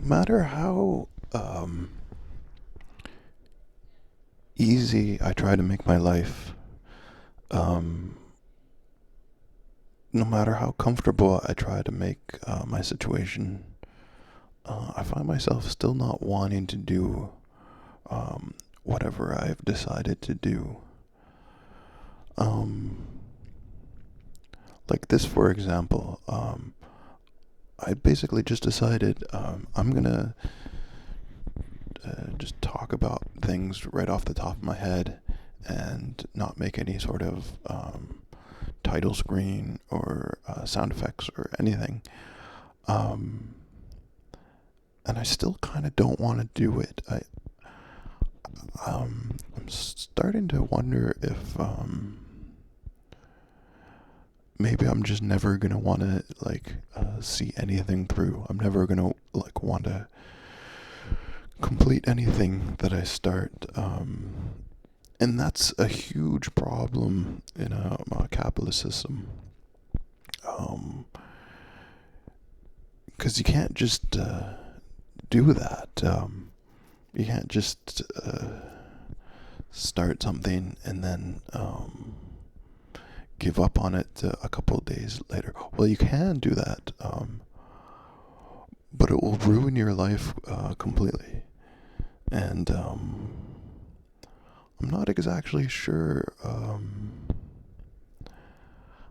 no matter how easy I try to make my life, um, no matter how comfortable I try to make my situation, I find myself still not wanting to do whatever I've decided to do. Um, like this, for example, I basically just decided I'm gonna just talk about things right off the top of my head and not make any sort of title screen or sound effects or anything. Um, and I still kind of don't want to do it. I'm starting to wonder if maybe I'm just never gonna want to see anything through. I'm never gonna want to complete anything that I start. And that's a huge problem in a capitalist system. Because you can't just do that. You can't just start something and then give up on it a couple of days later. Well, you can do that, but it will ruin your life completely. And I'm not exactly sure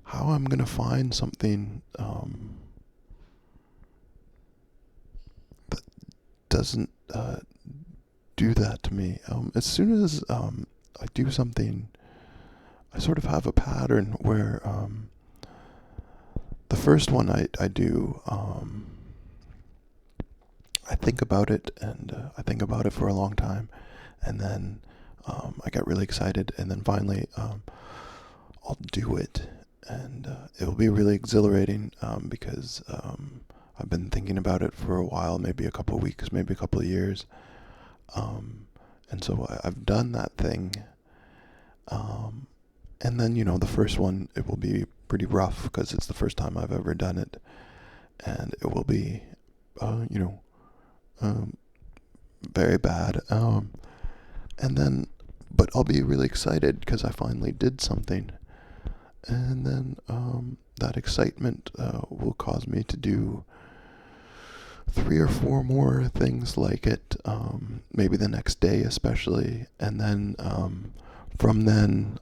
how I'm gonna find something that doesn't do that to me. As soon as I do something, I sort of have a pattern where the first one I do, I think about it and I think about it for a long time, and then I get really excited, and then finally I'll do it, and it'll be really exhilarating because I've been thinking about it for a while, maybe a couple of weeks, maybe a couple of years, and so I've done that thing, and then the first one, it will be pretty rough because it's the first time I've ever done it, and it will be um, very bad. And then, but I'll be really excited because I finally did something. And then that excitement will cause me to do 3 or 4 more things like it, maybe the next day especially. And then from then,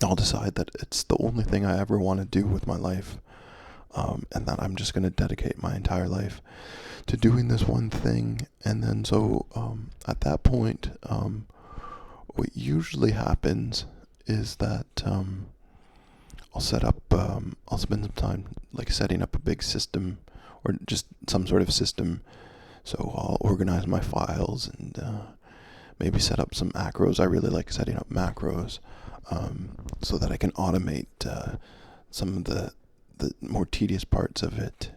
I'll decide that it's the only thing I ever want to do with my life. And that I'm just going to dedicate my entire life to doing this one thing. And then so at that point, what usually happens is that I'll spend some time setting up a big system or just some sort of system. So I'll organize my files and maybe set up some macros. I really like setting up macros so that I can automate some of the more tedious parts of it.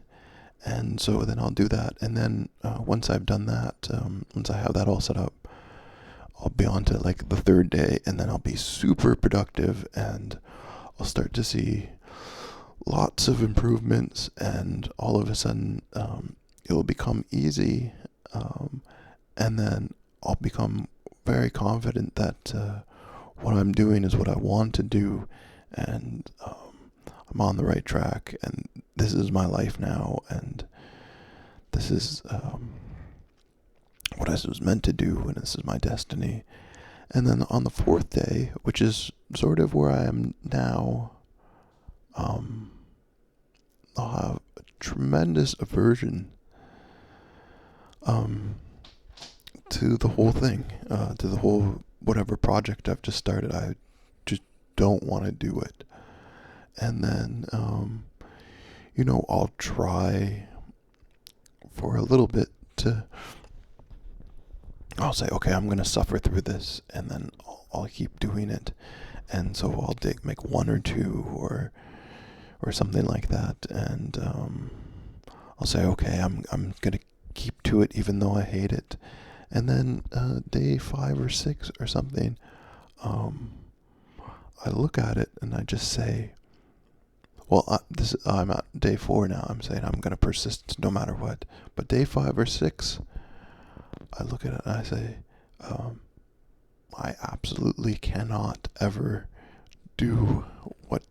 And so then I'll do that. And then once I've done that, once I have that all set up, I'll be on to the third day, and then I'll be super productive, and I'll start to see lots of improvements, and all of a sudden it will become easy, and then I'll become very confident that what I'm doing is what I want to do, and I'm on the right track, and this is my life now, and this is what I was meant to do, and this is my destiny. And then on the fourth day, which is sort of where I am now, I'll have a tremendous aversion to the whole thing, to the whole whatever project I've just started. I just don't want to do it. And then, I'll try for a little bit I'll say, okay, I'm going to suffer through this, and then I'll keep doing it. And so I'll make 1 or 2 or something like that. And I'll say, okay, I'm going to keep to it even though I hate it. And then day 5 or 6 or something, I look at it and I just say, Well, I'm at day 4 now. I'm saying I'm gonna persist no matter what. But day 5 or 6, I look at it and I say, um, I absolutely cannot ever do what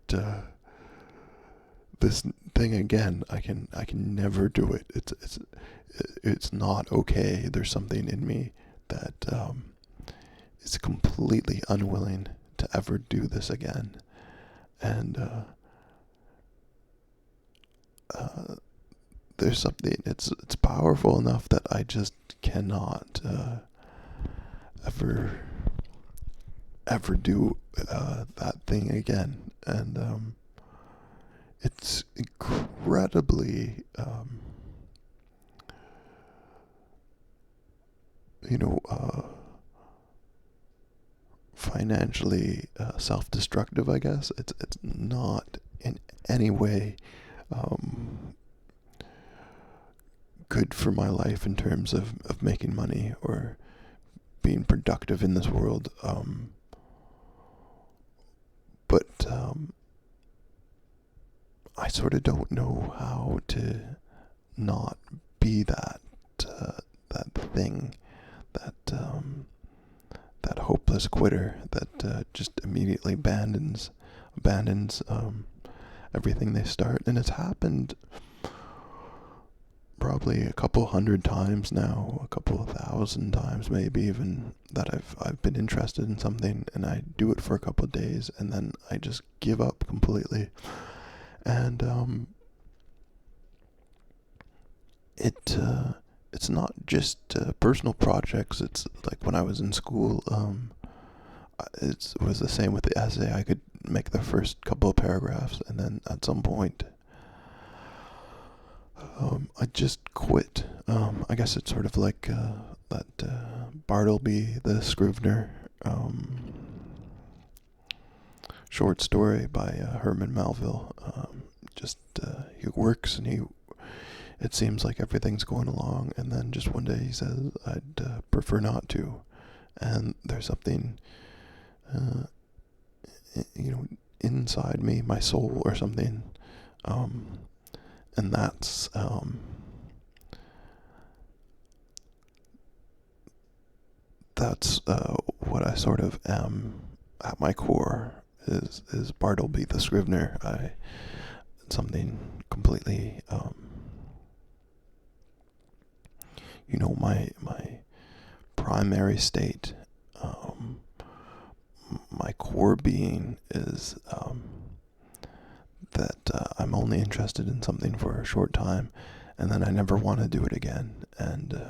this thing again. I can never do it. It's not okay. There's something in me that is completely unwilling to ever do this again, and there's something. It's powerful enough that I just cannot ever do that thing again, and it's incredibly you know financially self-destructive, I guess. It's not in any way um, good for my life in terms of making money or being productive in this world. But I sort of don't know how to not be that thing, that hopeless quitter that just immediately abandons everything they start. And it's happened probably a couple hundred times now, a couple of thousand times maybe even, that I've been interested in something and I do it for a couple of days and then I just give up completely. And it's not just personal projects. It's like when I was in school, it was the same with the essay. I could make the first couple of paragraphs and then at some point I just quit. I guess it's sort of like that Bartleby, the Scrivener short story by Herman Melville. He works and it seems like everything's going along, and then just one day he says, I'd prefer not to. And there's something, inside me, my soul or something, and that's what I sort of am at my core, is Bartleby the Scrivener. Something completely, my primary state, my core being is that I'm only interested in something for a short time, and then I never want to do it again. And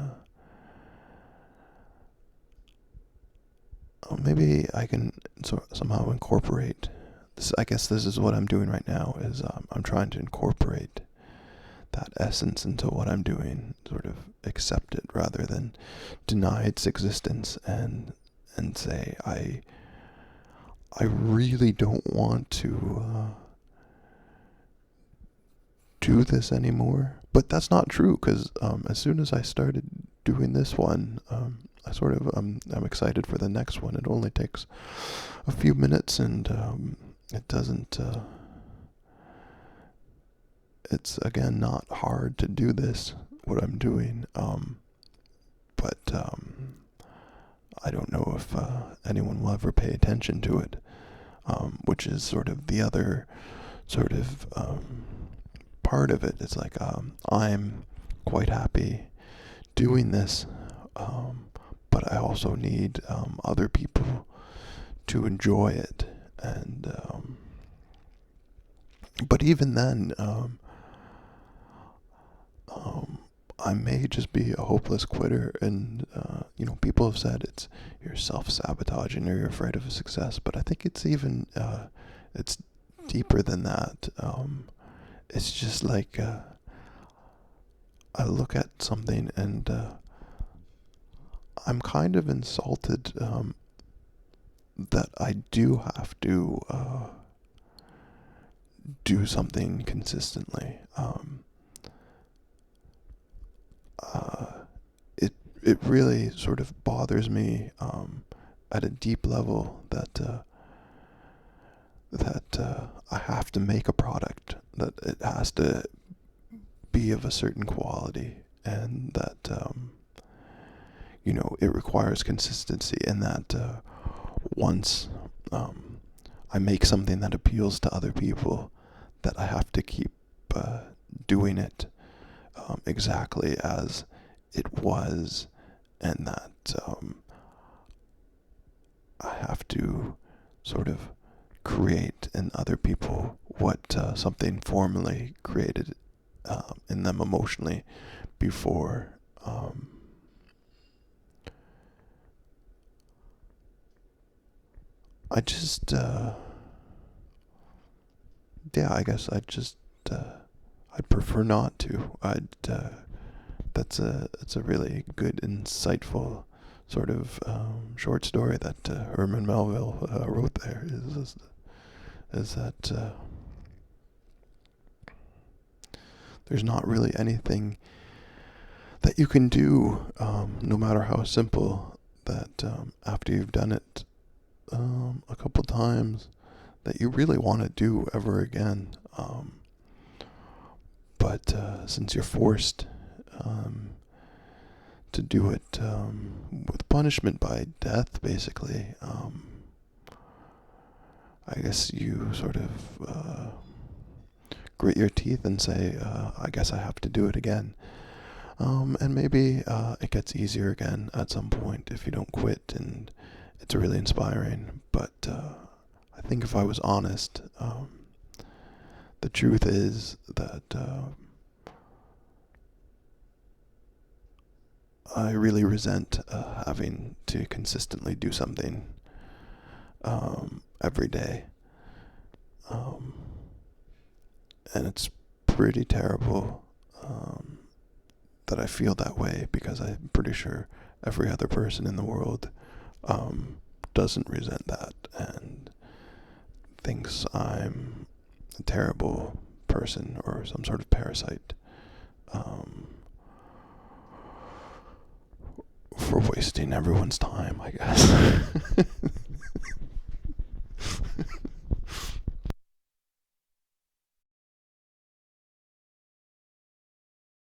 maybe I can somehow incorporate this. I guess this is what I'm doing right now. Is I'm trying to incorporate that essence into what I'm doing, sort of accept it rather than deny its existence, and say I really don't want to do this anymore. But that's not true, because as soon as I started doing this one, I sort of I'm excited for the next one. It only takes a few minutes, and it doesn't. It's again not hard to do this, what I'm doing, but I don't know if anyone will ever pay attention to it, which is sort of the other sort of part of it. It's like I'm quite happy doing this, but I also need other people to enjoy it, and but even then, I may just be a hopeless quitter, and people have said you're self-sabotaging or you're afraid of success, but I think it's even it's deeper than that. It's just like I look at something and I'm kind of insulted that I do have to do something consistently. It really sort of bothers me at a deep level that I have to make a product that it has to be of a certain quality, and that it requires consistency, and that once I make something that appeals to other people, that I have to keep doing it exactly as it was, and that I have to sort of create in other people what something formerly created in them emotionally before. I just, yeah, I guess I'd prefer not to. That's a really good, insightful sort of short story that Herman Melville wrote there. Is that there's not really anything that you can do, no matter how simple, that after you've done it a couple times, that you really want to do ever again. But since you're forced to do it with punishment by death, basically, I guess you sort of grit your teeth and say, I guess I have to do it again. And maybe it gets easier again at some point if you don't quit, and it's really inspiring. But I think if I was honest, the truth is that I really resent having to consistently do something every day. And it's pretty terrible that I feel that way, because I'm pretty sure every other person in the world doesn't resent that and thinks I'm a terrible person or some sort of parasite for wasting everyone's time, I guess.